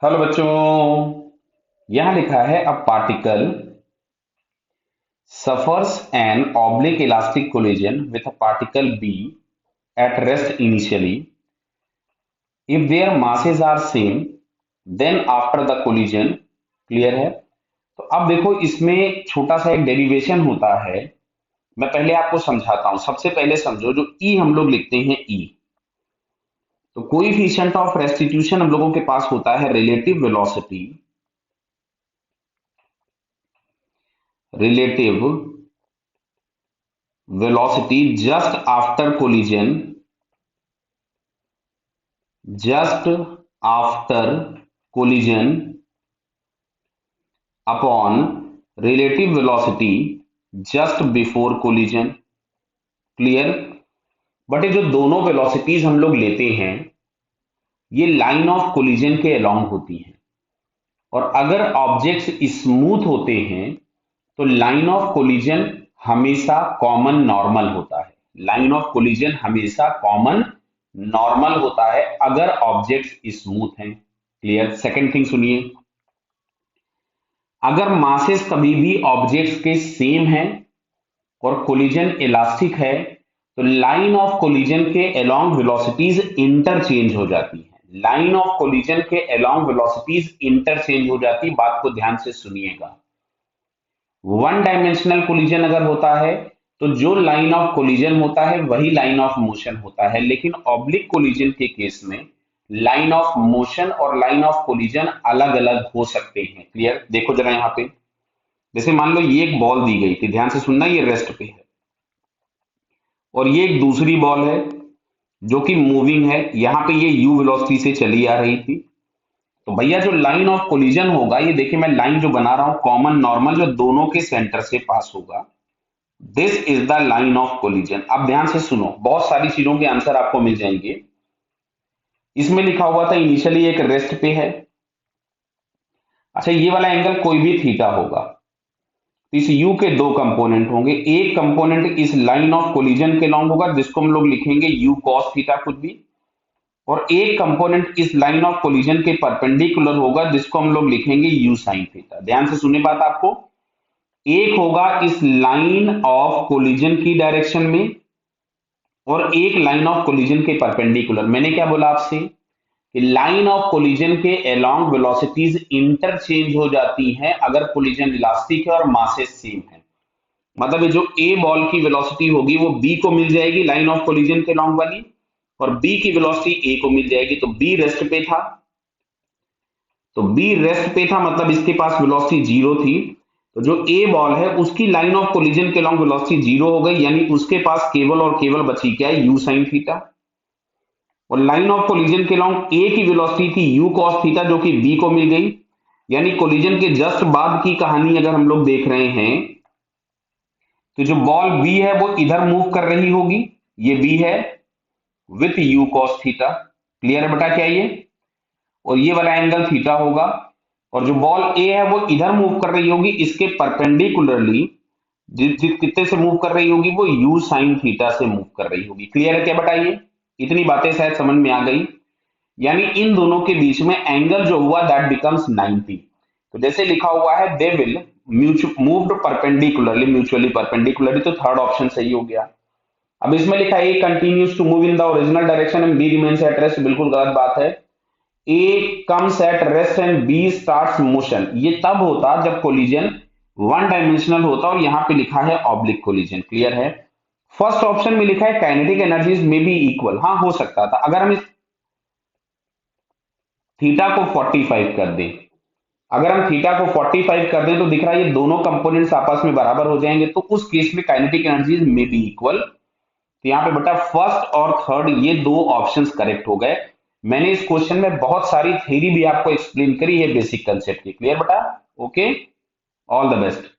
Hello बच्चों। यहां लिखा है a particle suffers an oblique elastic collision with a particle B at rest initially. If their masses are same, then after the collision, clear है। तो अब देखो इसमें छोटा सा एक डेरिवेशन होता है। मैं पहले आपको समझाता हूं। सबसे पहले समझो, जो ई हम लोग लिखते हैं ई, तो कोएफिशिएंट ऑफ रेस्टिट्यूशन हम लोगों के पास होता है relative velocity. Relative velocity just after collision upon relative velocity just before collision, clear. But ये जो दोनों वेलोसिटीज हम लोग लेते हैं ये लाइन ऑफ कोलिजन के अलोंग होती हैं, और अगर ऑब्जेक्ट्स स्मूथ होते हैं तो लाइन ऑफ कोलिजन हमेशा कॉमन नॉर्मल होता है। लाइन ऑफ कोलिजन हमेशा कॉमन नॉर्मल होता है अगर ऑब्जेक्ट्स स्मूथ हैं, क्लियर। सेकंड थिंग सुनिए, अगर मासेस कभी भी ऑब्जेक्ट्स के सेम हैं और कोलिजन इलास्टिक है तो लाइन ऑफ कोलिजन के अलोंग वेलोसिटीज इंटरचेंज हो जाती है। लाइन ऑफ कोलिजन के अलोंग वेलोसिटीज इंटरचेंज हो जाती। बात को ध्यान से सुनिएगा। वन डायमेंशनल कोलिजन अगर होता है तो जो लाइन ऑफ कोलिजन होता है वही लाइन ऑफ मोशन होता है, लेकिन ऑब्लिक कोलिजन के केस में लाइन ऑफ मोशन और लाइन ऑफ कोलिजन अलग अलग हो सकते हैं, क्लियर। देखो जरा यहाँ पे, जैसे मान लो ये एक बॉल दी गई थी, ध्यान से सुनना, ये रेस्ट पे है, और ये एक दूसरी बॉल है जो कि मूविंग है। यहां पे ये यू वेलोसिटी से चली आ रही थी। तो भैया जो लाइन ऑफ कोलिजन होगा, ये देखिए मैं लाइन जो बना रहा हूं कॉमन नॉर्मल, जो दोनों के सेंटर से पास होगा, this is the line of collision. अब ध्यान से सुनो, बहुत सारी चीजों के आंसर आपको मिल जाएंगे। इसमें लिखा हुआ था इनिशियली एक रेस्ट पे है। अच्छा, ये वाला एंगल कोई भी थीटा होगा, तो इस u के दो कंपोनेंट होंगे। एक कंपोनेंट इस लाइन ऑफ कोलिजन के लॉन्ग होगा जिसको हम लोग लिखेंगे u cos थीटा कुछ भी, और एक कंपोनेंट इस लाइन ऑफ कोलिजन के परपेंडिकुलर होगा जिसको हम लोग लिखेंगे u sin थीटा। ध्यान से सुनिए बात आपको, एक होगा इस लाइन ऑफ कोलिजन की डायरेक्शन में और एक लाइन ऑफ कोलिजन के परपेंडिकुलर। मैंने क्या बोला आपसे कि लाइन ऑफ कोलिजन के अलोंग वेलोसिटीज इंटरचेंज हो जाती हैं अगर कोलिजन इलास्टिक है और मासेस सेम है। मतलब ये जो ए बॉल की वेलोसिटी होगी वो बी को मिल जाएगी लाइन ऑफ कोलिजन के लॉन्ग वाली, और बी की वेलोसिटी ए को मिल जाएगी। तो बी रेस्ट पे था, मतलब इसके पास वेलोसिटी जीरो थी। तो जो ए बॉल है उसकी लाइन ऑफ कोलिजन के लॉन्ग वेलोसिटी जीरो हो गई, यानी उसके पास केवल और केवल बची क्या है, यू साइन थीटा। और लाइन ऑफ कोलिजन के लॉन्ग ए की वेलोसिटी थी यू कॉस थीटा जो कि बी को मिल गई। यानी कोलिजन के जस्ट बाद की कहानी अगर हम लोग देख रहे हैं तो जो बॉल बी है वो इधर मूव कर रही होगी, ये बी है with you cos theta, clear है बेटा क्या ये, और ये वाला एंगल थीटा होगा। और जो बॉल ए है वो इधर मूव कर रही होगी, इसके परपेंडिकुलरली कितने से मूव कर रही होगी, वो यू साइन थीटा से मूव कर रही होगी। क्लियर है क्या बेटा ये, इतनी बातें शायद समझ में आ गई। यानी इन दोनों के बीच में एंगल जो हुआ दैट बिकम्स 90। तो जैसे लिखा हुआ है they will moved perpendicularly, mutually perpendicularly, तो थर्ड ऑप्शन सही हो गया। अब इसमें लिखा है A continues to move in the original direction and B remains at rest, बिल्कुल गलत बात है। A comes at rest and B starts motion, ये तब होता जब कोलिजन वन डायमेंशनल होता, और यहां पे लिखा है ऑब्लिक कोलिजन, क्लियर है। फर्स्ट ऑप्शन में लिखा है काइनेटिक एनर्जीज में बी इक्वल, हाँ हो सकता था अगर हम इस थीटा को 45 कर दें। अगर हम थीटा को 45 कर दें तो दिख रहा है ये दोनों कंपोनेंट्स आपस में बराबर हो जाएंगे, तो उस केस में काइनेटिक एनर्जीज में बी इक्वल। तो यहाँ पे बेटा फर्स्ट और थर्ड ये दो ऑप्शंस करेक्ट हो गए। मैंने इस क्वेश्चन में बहुत सारी थ्योरी भी आपको एक्सप्लेन करी है बेसिक कंसेप्ट की, क्लियर बेटा, ओके, ऑल द बेस्ट।